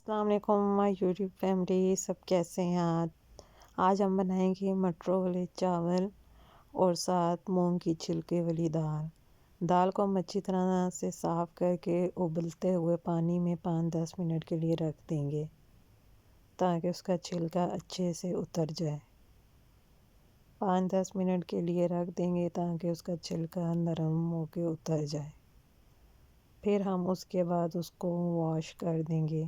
السلام علیکم مائی YouTube family, سب کیسے ہیں؟ آج ہم بنائیں گے مٹروں والے چاول اور ساتھ مونگ کی چھلکے والی دال۔ دال کو ہم اچھی طرح سے صاف کر کے ابلتے ہوئے پانی میں 5-10 منٹ کے لیے رکھ دیں گے تاکہ اس کا چھلکا اچھے سے اتر جائے۔ 5-10 منٹ کے لیے رکھ دیں گے تاکہ اس کا چھلکا نرم ہو کے اتر جائے۔ پھر ہم اس کے بعد اس کو واش کر دیں گے۔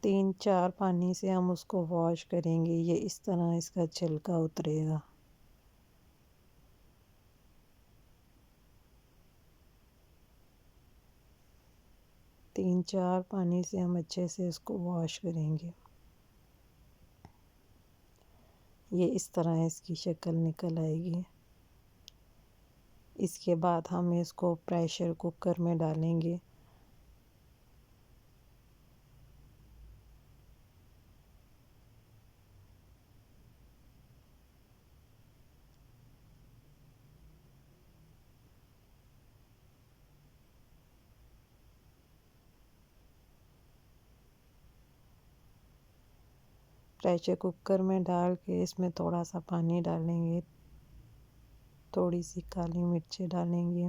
3-4 پانی سے ہم اس کو واش کریں گے، یہ اس طرح اس کا چھلکا اترے گا۔ تین چار پانی سے ہم اچھے سے اس کو واش کریں گے۔ یہ اس طرح اس کی شکل نکل آئے گی۔ اس کے بعد ہم اس کو پریشر کوکر میں ڈالیں گے۔ پریشر کوکر میں ڈال کے اس میں تھوڑا سا پانی ڈالیں گے، تھوڑی سی کالی مرچیں ڈالیں گے،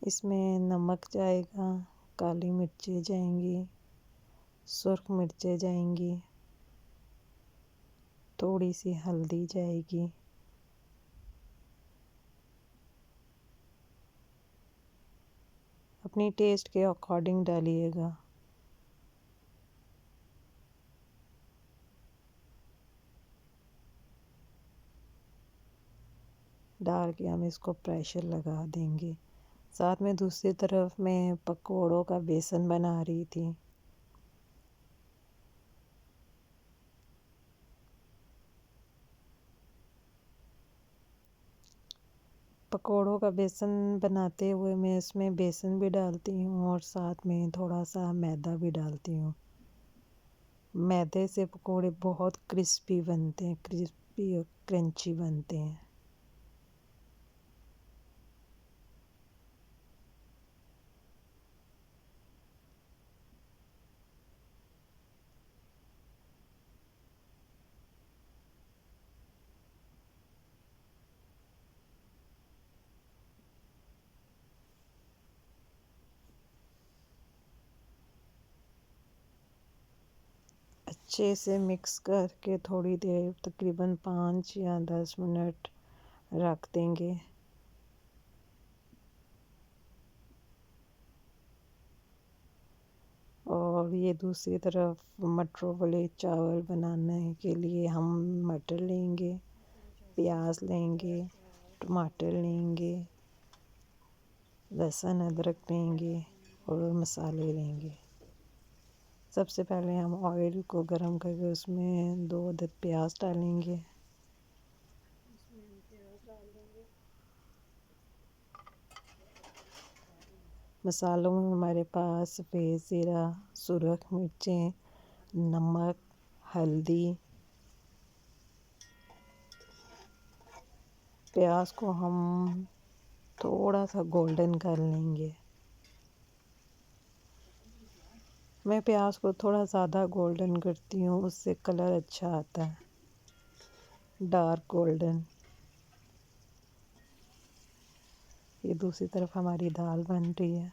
اس میں نمک جائے گا، کالی مرچیں جائیں گی، سرخ مرچیں جائیں گی، تھوڑی سی ہلدی جائے گی، اپنی ٹیسٹ کے اکارڈنگ ڈالیے گا۔ ڈال کے ہم اس کو پریشر لگا دیں گے۔ ساتھ میں دوسری طرف میں پکوڑوں کا بیسن بنا رہی تھی۔ پکوڑوں کا بیسن بناتے ہوئے میں اس میں بیسن بھی ڈالتی ہوں اور ساتھ میں تھوڑا سا میدا بھی ڈالتی ہوں۔ میدے سے پکوڑے بہت کرسپی بنتے ہیں، کرسپی اور کرنچی بنتے ہیں۔ اچھے سے مکس کر کے تھوڑی دیر تقریباً 5 یا 10 منٹ رکھ دیں گے۔ اور یہ دوسری طرف مٹروں والے چاول بنانے کے لیے ہم مٹر لیں گے، پیاز لیں گے، ٹماٹر لیں گے، لہسن ادرک لیں گے اور مسالے لیں گے۔ سب سے پہلے ہم آئل کو گرم کر کے اس میں 2 عدد پیاز ڈالیں گے۔ مسالوں میں ہمارے پاس سفید زیرہ، سرخ مرچیں، نمک، ہلدی۔ پیاز کو ہم تھوڑا سا گولڈن کر لیں گے۔ میں پیاز کو تھوڑا زیادہ گولڈن کرتی ہوں، اس سے کلر اچھا آتا ہے، ڈارک گولڈن۔ یہ دوسری طرف ہماری دال بن رہی ہے۔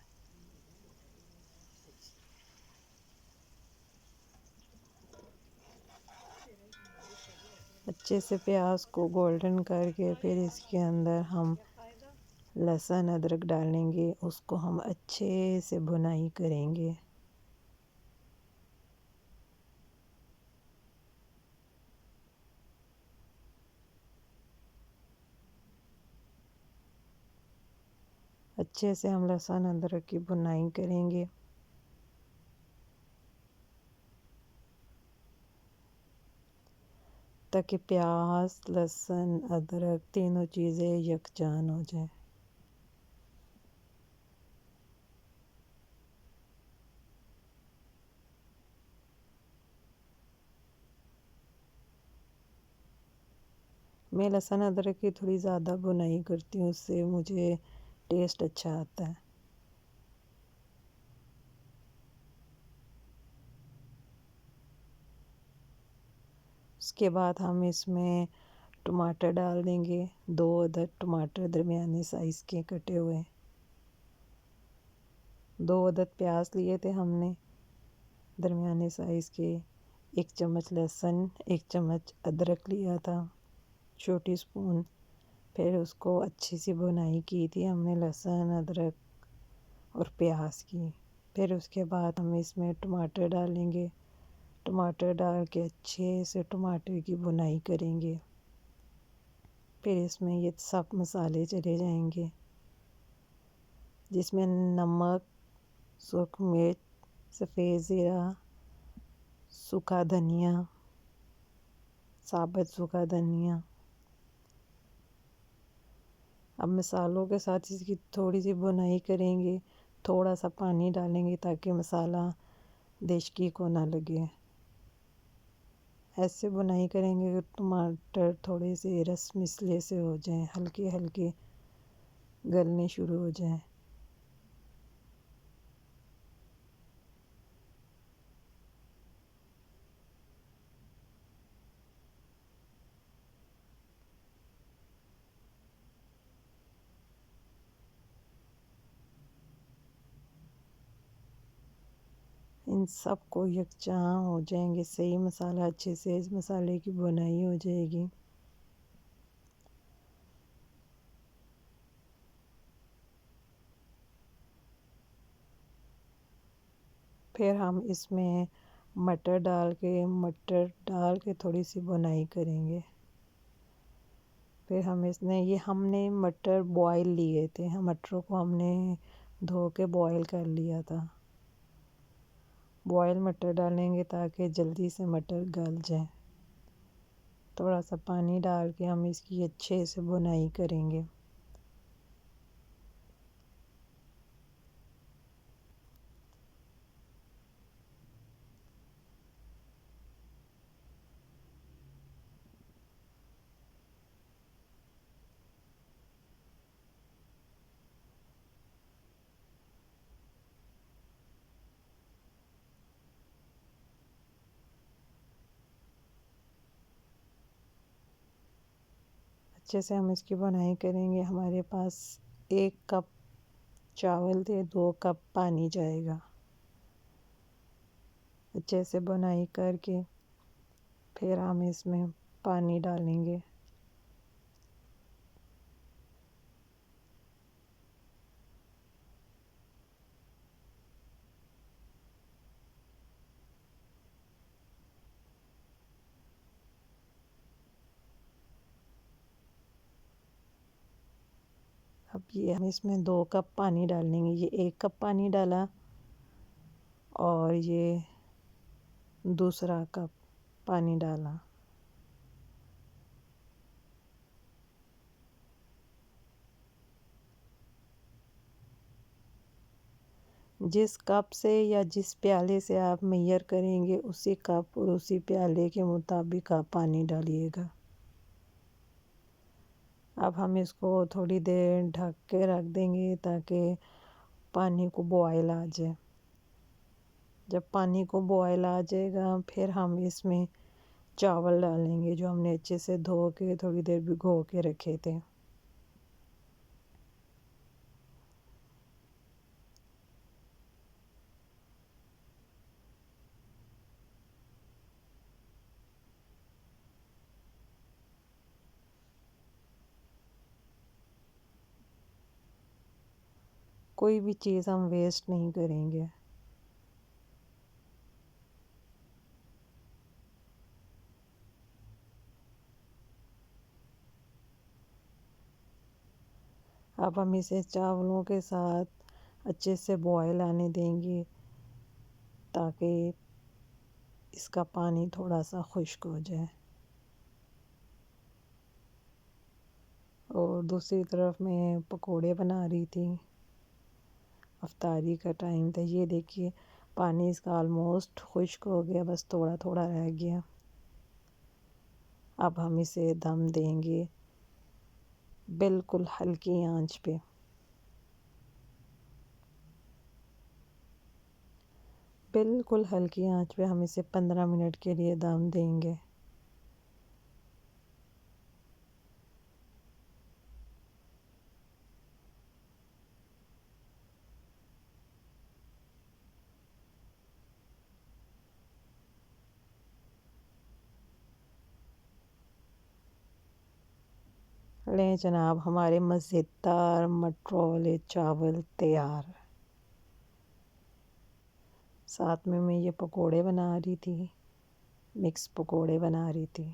اچھے سے پیاز کو گولڈن کر کے پھر اس کے اندر ہم لہسن ادرک ڈالیں گے، اس کو ہم اچھے سے بھنائی کریں گے۔ اچھے سے ہم لہسن ادرک کی بھنائی کریں گے۔ تاکہ پیاز، لہسن، ادرک تینوں چیزیں یکجان ہو جائیں۔ میں لہسن ادرک کی تھوڑی زیادہ بنائی کرتی ہوں، اس سے مجھے ٹیسٹ اچھا آتا ہے۔ اس کے بعد ہم اس میں ٹماٹر ڈال دیں گے، 2 عدد ٹماٹر درمیانے سائز کے کٹے ہوئے، 2 عدد پیاز لیے تھے ہم نے درمیانے سائز کے، 1 چمچ لہسن، 1 چمچ ادرک لیا تھا چھوٹی سپون۔ پھر اس کو اچھی سی بنائی کی تھی ہم نے لہسن ادرک اور پیاز کی۔ پھر اس کے بعد ہم اس میں ٹماٹر ڈالیں گے، ٹماٹر ڈال کے اچھے سے ٹماٹر کی بنائی کریں گے۔ پھر اس میں یہ سب مسالے چلے جائیں گے، جس میں نمک، سرخ مرچ، سفید زیرہ، سوکھا دھنیا، ثابت سوکھا دھنیا۔ اب مسالوں کے ساتھ اس کی تھوڑی سی بنائی کریں گے، تھوڑا سا پانی ڈالیں گے تاکہ مسالہ دشکی کو نہ لگے۔ ایسے بنائی کریں گے کہ ٹماٹر تھوڑے سے رس مسلے سے ہو جائیں، ہلکے ہلکے گلنے شروع ہو جائیں۔ ان سب کو یکجاں ہو جائیں گے، صحیح مسالہ اچھے سے اس مسالے کی بنائی ہو جائے گی۔ پھر ہم اس میں مٹر ڈال کے تھوڑی سی بنائی کریں گے۔ پھر ہم نے مٹر بوائل لیے تھے، مٹروں کو ہم نے دھو کے بوائل کر لیا تھا۔ بوائل مٹر ڈالیں گے تاکہ جلدی سے مٹر گل جائیں۔ تھوڑا سا پانی ڈال کے ہم اس کی اچھے سے بنائی کریں گے۔ اچھے سے ہم اس کی بنائی کریں گے۔ ہمارے پاس 1 کپ چاول تھے، 2 کپ پانی جائے گا۔ اچھے سے بنائی کر کے پھر ہم اس میں پانی ڈالیں گے۔ اب یہ ہم اس میں 2 کپ پانی ڈالیں گے، یہ 1 کپ پانی ڈالا اور یہ دوسرا کپ پانی ڈالا۔ جس کپ سے یا جس پیالے سے آپ میئر کریں گے، اسی کپ اور اسی پیالے کے مطابق آپ پانی ڈالیے گا۔ اب ہم اس کو تھوڑی دیر ڈھک کے رکھ دیں گے تاکہ پانی کو بوائل آ جائے۔ جب پانی کو بوائل آ جائے گا پھر ہم اس میں چاول ڈالیں گے جو ہم نے اچھے سے دھو کے تھوڑی دیر بھگو کے رکھے تھے۔ کوئی بھی چیز ہم ویسٹ نہیں کریں گے۔ اب ہم اسے چاولوں کے ساتھ اچھے سے بوائل آنے دیں گے تاکہ اس کا پانی تھوڑا سا خشک ہو جائے۔ اور دوسری طرف میں پکوڑے بنا رہی تھی، افطاری کا ٹائم تھا۔ یہ دیکھیے پانی اس کا آلموسٹ خشک ہو گیا، بس تھوڑا تھوڑا رہ گیا۔ اب ہم اسے دم دیں گے بالکل ہلکی آنچ پہ۔ بالکل ہلکی آنچ پہ ہم اسے 15 منٹ کے لیے دم دیں گے۔ لیں جناب، ہمارے مزیدار مٹر والے چاول تیار۔ ساتھ میں یہ پکوڑے بنا رہی تھی، مکس پکوڑے بنا رہی تھی۔